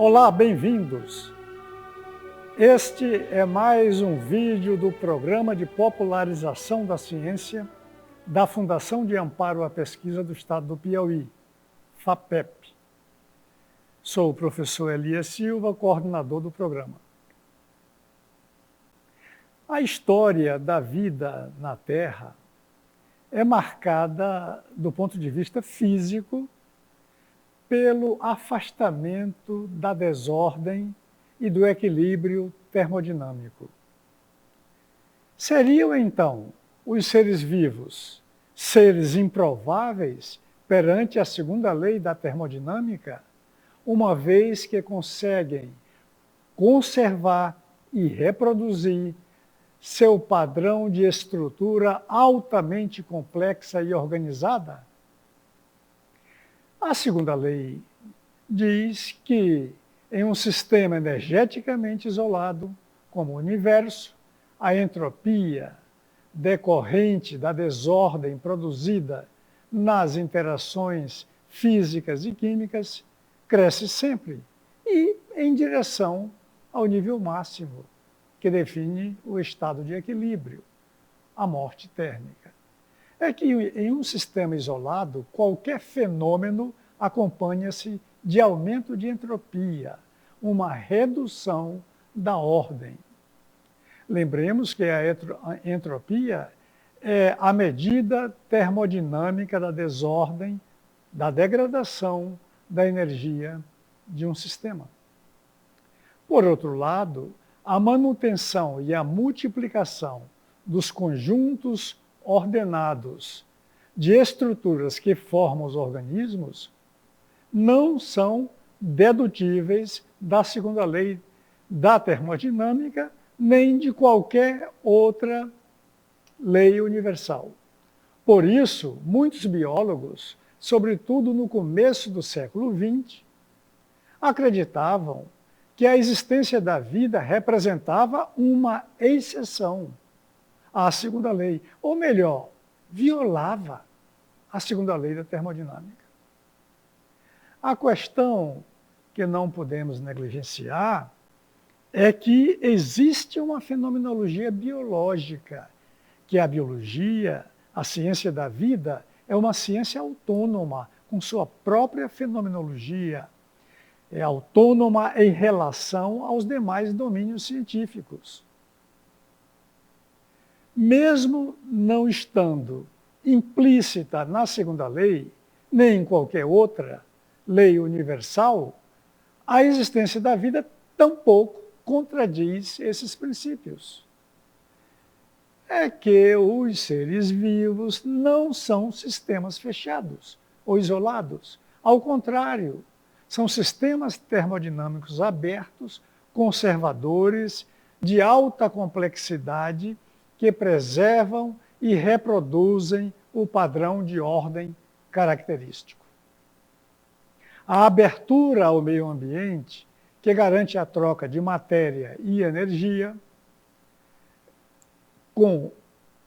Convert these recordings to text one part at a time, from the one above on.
Olá, bem-vindos! Este é mais um vídeo do Programa de Popularização da Ciência da Fundação de Amparo à Pesquisa do Estado do Piauí, FAPEP. Sou o professor Elias Silva, coordenador do programa. A história da vida na Terra é marcada, do ponto de vista físico, pelo afastamento da desordem e do equilíbrio termodinâmico. Seriam, então, os seres vivos seres improváveis perante a segunda lei da termodinâmica, uma vez que conseguem conservar e reproduzir seu padrão de estrutura altamente complexa e organizada? A segunda lei diz que, em um sistema energeticamente isolado, como o universo, a entropia decorrente da desordem produzida nas interações físicas e químicas cresce sempre e em direção ao nível máximo, que define o estado de equilíbrio, a morte térmica. É que em um sistema isolado, qualquer fenômeno acompanha-se de aumento de entropia, uma redução da ordem. Lembremos que a entropia é a medida termodinâmica da desordem, da degradação da energia de um sistema. Por outro lado, a manutenção e a multiplicação dos conjuntos ordenados de estruturas que formam os organismos não são dedutíveis da segunda lei da termodinâmica, nem de qualquer outra lei universal. Por isso, muitos biólogos, sobretudo no começo do século XX, acreditavam que a existência da vida representava uma exceção à segunda lei, ou melhor, violava a segunda lei da termodinâmica. A questão que não podemos negligenciar é que existe uma fenomenologia biológica, que a biologia, a ciência da vida, é uma ciência autônoma, com sua própria fenomenologia, é autônoma em relação aos demais domínios científicos. Mesmo não estando implícita na segunda lei, nem em qualquer outra lei universal, a existência da vida tampouco contradiz esses princípios. É que os seres vivos não são sistemas fechados ou isolados. Ao contrário, são sistemas termodinâmicos abertos, conservadores, de alta complexidade, que preservam e reproduzem o padrão de ordem característico. A abertura ao meio ambiente, que garante a troca de matéria e energia, com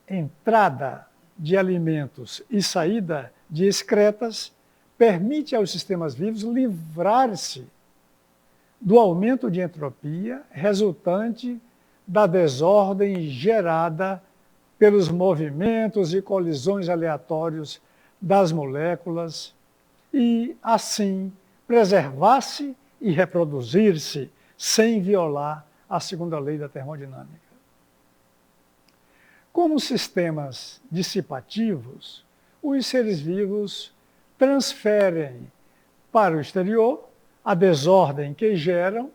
entrada de alimentos e saída de excretas, permite aos sistemas vivos livrar-se do aumento de entropia resultante da desordem gerada pelos movimentos e colisões aleatórios das moléculas e, assim, preservar-se e reproduzir-se sem violar a segunda lei da termodinâmica. Como sistemas dissipativos, os seres vivos transferem para o exterior a desordem que geram,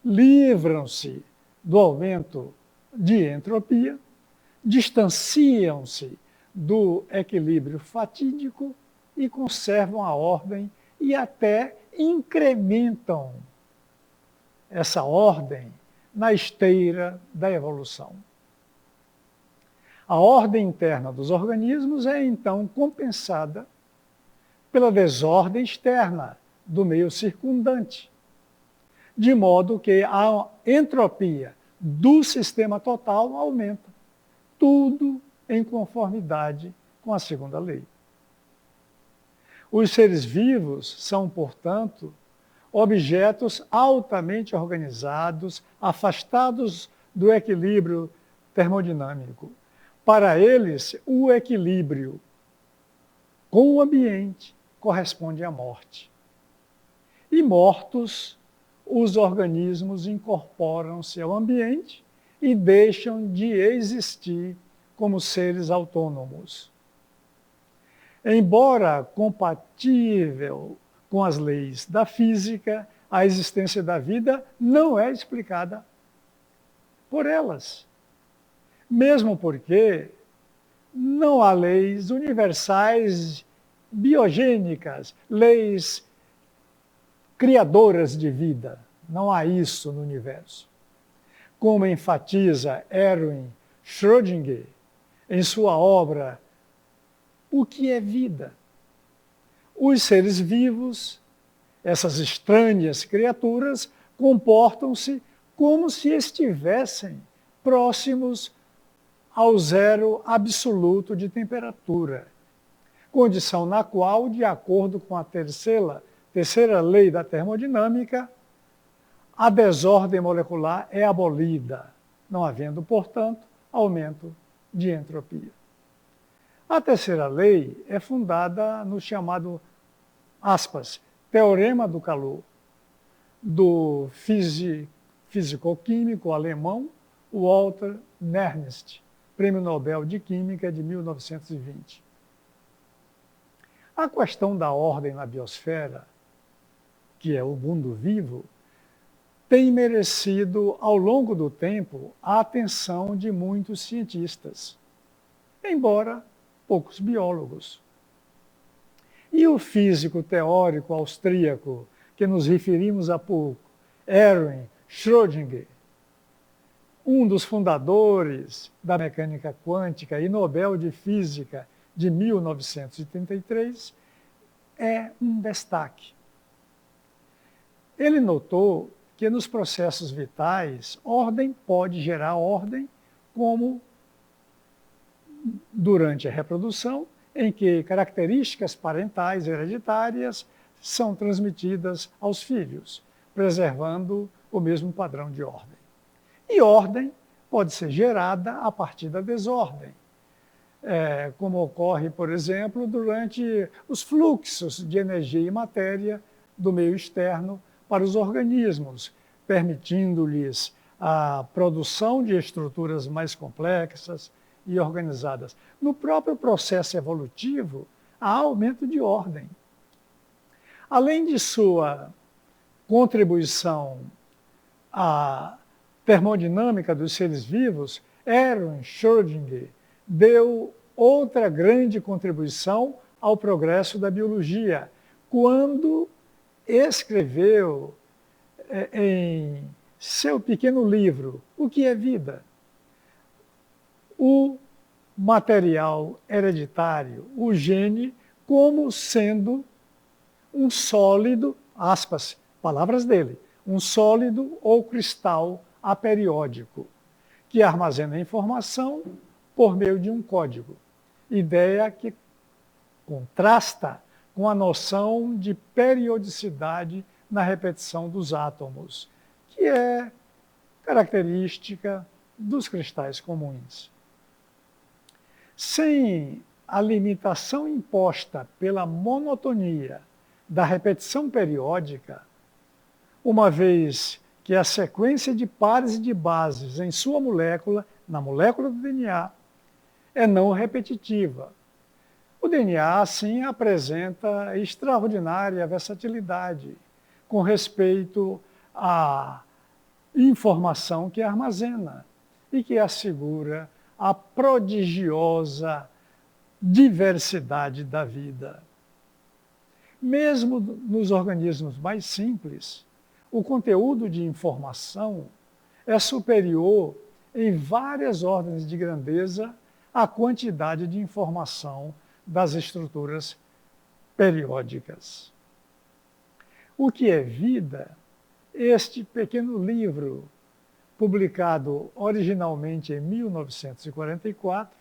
livram-se do aumento de entropia, distanciam-se do equilíbrio fatídico e conservam a ordem e até incrementam essa ordem na esteira da evolução. A ordem interna dos organismos é, então, compensada pela desordem externa do meio circundante, de modo que a entropia do sistema total aumenta, tudo em conformidade com a segunda lei. Os seres vivos são, portanto, objetos altamente organizados, afastados do equilíbrio termodinâmico. Para eles, o equilíbrio com o ambiente corresponde à morte. E mortos, os organismos incorporam-se ao ambiente e deixam de existir como seres autônomos. Embora compatível com as leis da física, a existência da vida não é explicada por elas. Mesmo porque não há leis universais biogênicas, leis criadoras de vida. Não há isso no universo. Como enfatiza Erwin Schrödinger em sua obra O que é vida? Os seres vivos, essas estranhas criaturas, comportam-se como se estivessem próximos ao zero absoluto de temperatura, condição na qual, de acordo com a terceira lei da termodinâmica, a desordem molecular é abolida, não havendo, portanto, aumento de entropia. A terceira lei é fundada no chamado, aspas, teorema do calor, do físico-químico alemão Walther Nernst, Prêmio Nobel de Química de 1920. A questão da ordem na biosfera, que é o mundo vivo, tem merecido, ao longo do tempo, a atenção de muitos cientistas, embora poucos biólogos. E o físico teórico austríaco, que nos referimos há pouco, Erwin Schrödinger, um dos fundadores da mecânica quântica e Nobel de Física de 1933, é um destaque. Ele notou que nos processos vitais, ordem pode gerar ordem, como durante a reprodução, em que características parentais hereditárias são transmitidas aos filhos, preservando o mesmo padrão de ordem. E ordem pode ser gerada a partir da desordem, como ocorre, por exemplo, durante os fluxos de energia e matéria do meio externo para os organismos, permitindo-lhes a produção de estruturas mais complexas e organizadas. No próprio processo evolutivo, há aumento de ordem. Além de sua contribuição à termodinâmica dos seres vivos, Erwin Schrödinger deu outra grande contribuição ao progresso da biologia, quando escreveu em seu pequeno livro, O que é vida? O material hereditário, o gene, como sendo um sólido, aspas, palavras dele, um sólido ou cristal aperiódico, que armazena informação por meio de um código. Ideia que contrasta com a noção de periodicidade na repetição dos átomos, que é característica dos cristais comuns. Sem a limitação imposta pela monotonia da repetição periódica, uma vez que a sequência de pares de bases em sua molécula, na molécula do DNA, é não repetitiva. O DNA, assim, apresenta extraordinária versatilidade com respeito à informação que armazena e que assegura a prodigiosa diversidade da vida. Mesmo nos organismos mais simples, o conteúdo de informação é superior em várias ordens de grandeza à quantidade de informação das estruturas periódicas. O que é vida? Este pequeno livro, publicado originalmente em 1944,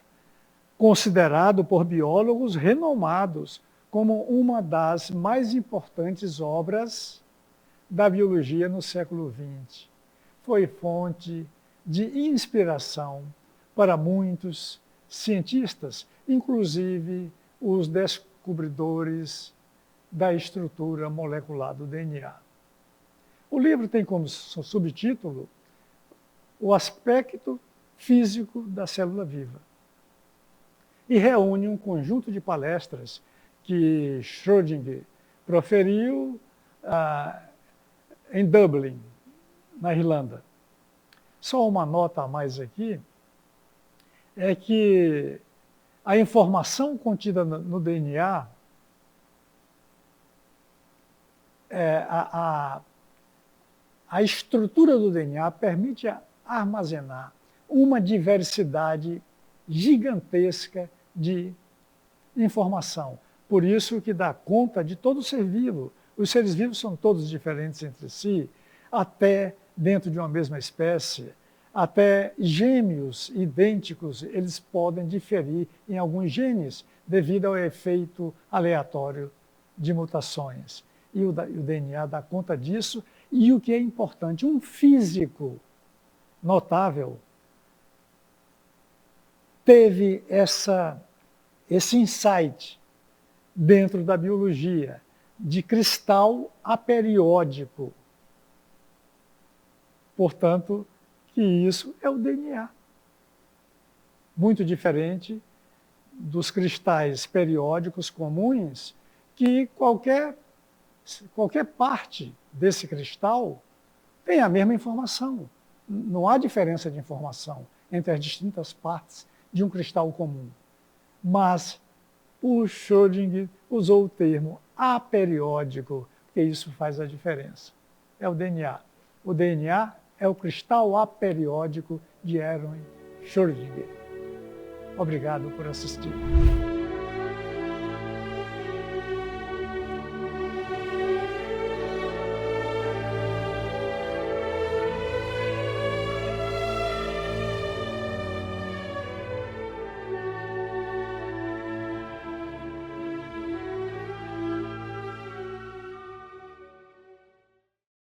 considerado por biólogos renomados como uma das mais importantes obras da biologia no século XX. Foi fonte de inspiração para muitos cientistas, inclusive os descobridores da estrutura molecular do DNA. O livro tem como subtítulo O Aspecto Físico da Célula Viva e reúne um conjunto de palestras que Schrödinger proferiu em Dublin, na Irlanda. Só uma nota a mais aqui, é que a informação contida no DNA, a estrutura do DNA permite armazenar uma diversidade gigantesca de informação. Por isso que dá conta de todo ser vivo. Os seres vivos são todos diferentes entre si, até dentro de uma mesma espécie, até gêmeos idênticos, eles podem diferir em alguns genes devido ao efeito aleatório de mutações. E o DNA dá conta disso. E o que é importante, um físico notável teve esse insight dentro da biologia, de cristal aperiódico. Portanto, que isso é o DNA. Muito diferente dos cristais periódicos comuns, que qualquer parte desse cristal tem a mesma informação. Não há diferença de informação entre as distintas partes de um cristal comum. Mas o Schrödinger usou o termo aperiódico, porque isso faz a diferença. É o DNA. O DNA é o cristal aperiódico de Erwin Schrödinger. Obrigado por assistir.